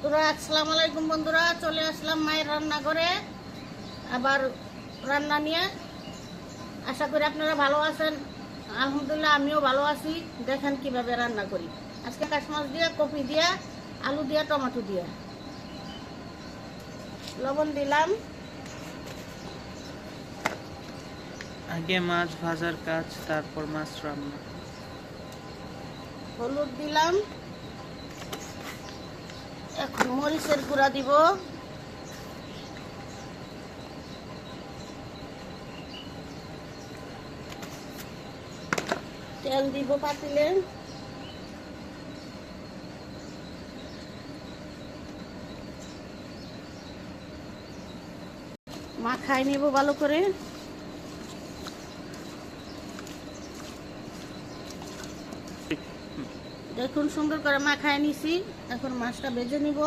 বন্ধুরা আসসালামু আলাইকুম। বন্ধুরা চলে আসলাম মায়ের রান্নাঘরে আবার রান্না নিয়ে। আশা করি আপনারা ভালো আছেন। আলহামদুলিল্লাহ আমিও ভালো আছি। দেখেন কিভাবে রান্না করি। আজকে কাশ মাছ দিয়ে, কপি দিয়ে, আলু দিয়ে, টমেটো দিয়ে। লবণ দিলাম। আগে মাছ ভাজার কাজ, তারপর মাছ রান্না। হলুদ দিলাম। এখন মরিচের গুঁড়া দিব। তেল দিব পাতিলে। মাখাই নেব ভালো করে। দেখুন সুন্দর করে মাখায় নিছি। এখন মাছটা ভেজে নিব।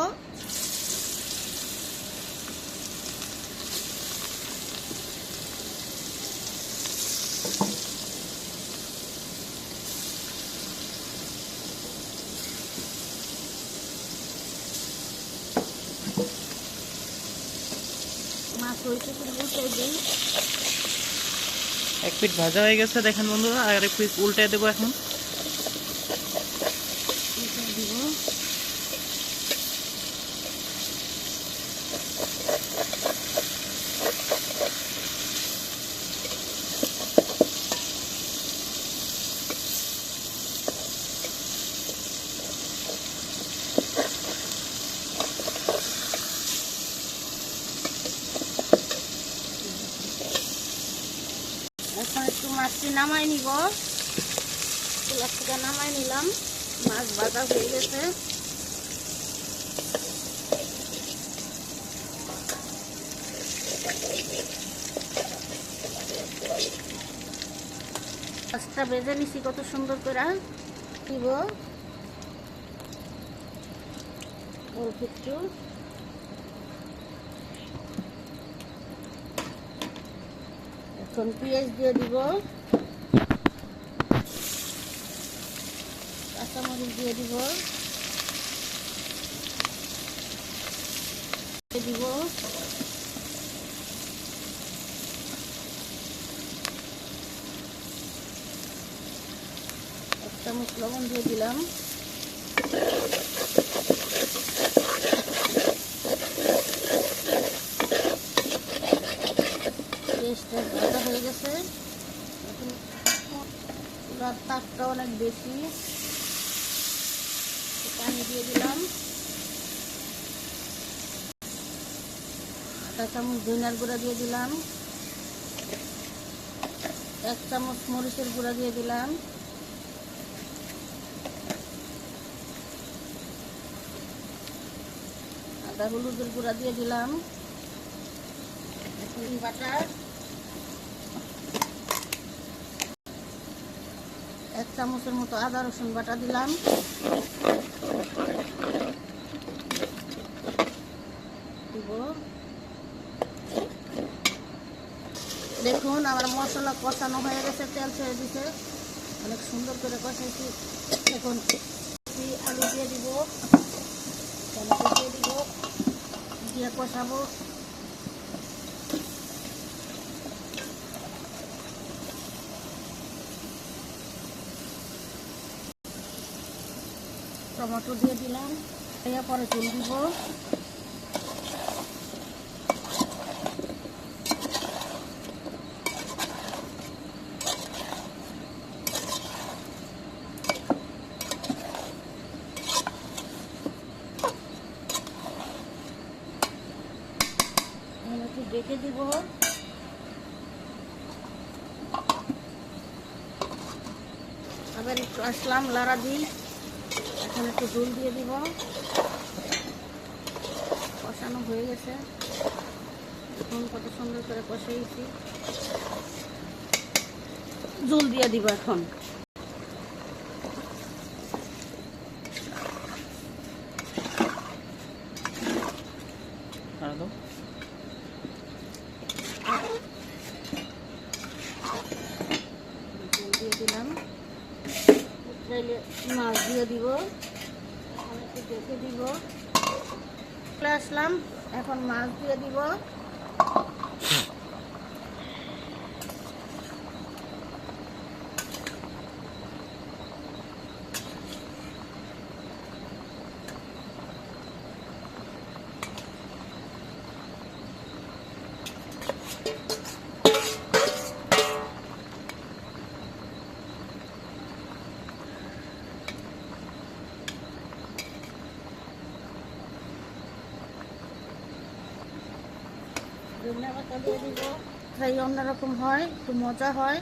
মাছ হয়েছে উল্টে দিই। এক পিঠ ভাজা হয়ে গেছে দেখেন বন্ধুরা, আর এক পিঠ উল্টে দেবো এখন। দিব এখন একটু মাছটি নামাই নিব। চুলা থেকে নামাই নিলাম। মাছ ভাজা হয়ে গেছে। মাছটা ভেজে নিছি কত সুন্দর করে। দিব অল্প একটু। এখন পেঁয়াজ দিয়ে দিব। কাঁচামরিচ দিয়ে দিব। দিব এক চামচ লবণ দিয়ে দিলাম। পেঁয়াজটা ভাজা হয়ে গেছে। এখন চুলার তাপটা অনেক বেশি। পানি দিয়ে দিলাম। আধা চামচ ধনিয়ার গুঁড়া দিয়ে দিলাম। এক চামচ মরিচের গুঁড়া দিয়ে দিলাম। আদা হলুদের গুঁড়া দিয়ে দিলাম। বাটা এক চামচের মতো আদা রসুন বাটা দিলাম। দিব দেখুন আমার মশলা কষানো হয়ে গেছে, তেল ছেড়ে দিছে, অনেক সুন্দর করে কষাইছি। এখন আলু দিয়ে দিব, টমেটো দিয়ে দিব, দিয়ে কষাবো। টমেটো দিয়ে দিলাম। এরপরে তেল দিব। একটু ডেকে দিব। আবার একটু আসলাম লাড়া দিই। এখন একটু ঝোল দিয়ে দিব। কষানো হয়ে গেছে। দেখুন কত সুন্দর করে কষাইছি। ঝোল দিয়ে দিব এখন। দিয়ে দিলাম। মাছ দিয়ে দিব। একটু দেখে দিব। আসলাম, এখন মাছ দিয়ে দিব। ধনিয়া পাতা দিয়ে দিব, তাই অন্যরকম হয়, একটু মজা হয়।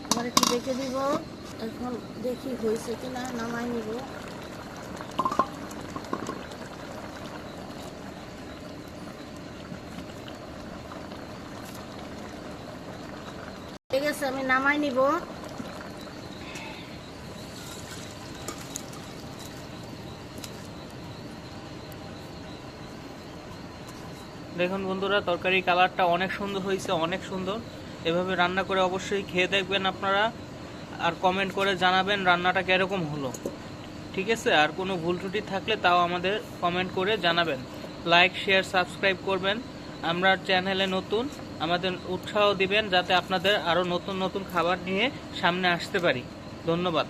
এবার একটু দেখে দিব, এখন দেখি হয়েছে কিনা, নামাই নিব। ঠিক আছে, আমি নামাই নিব। দেখুন বন্ধুরা, তরকারির কালারটা অনেক সুন্দর হয়েছে, অনেক সুন্দর। এভাবে রান্না করে অবশ্যই খেয়ে দেখবেন আপনারা, আর কমেন্ট করে জানাবেন রান্নাটা কিরকম হলো। ঠিক আছে, আর কোনো ভুল ত্রুটি থাকলে তাও আমাদের কমেন্ট করে জানাবেন। লাইক, শেয়ার, সাবস্ক্রাইব করবেন। আমরা চ্যানেলে নতুন, আমাদের উৎসাহ দিবেন যাতে আপনাদের আরও নতুন নতুন খাবার নিয়ে সামনে আসতে পারি। ধন্যবাদ।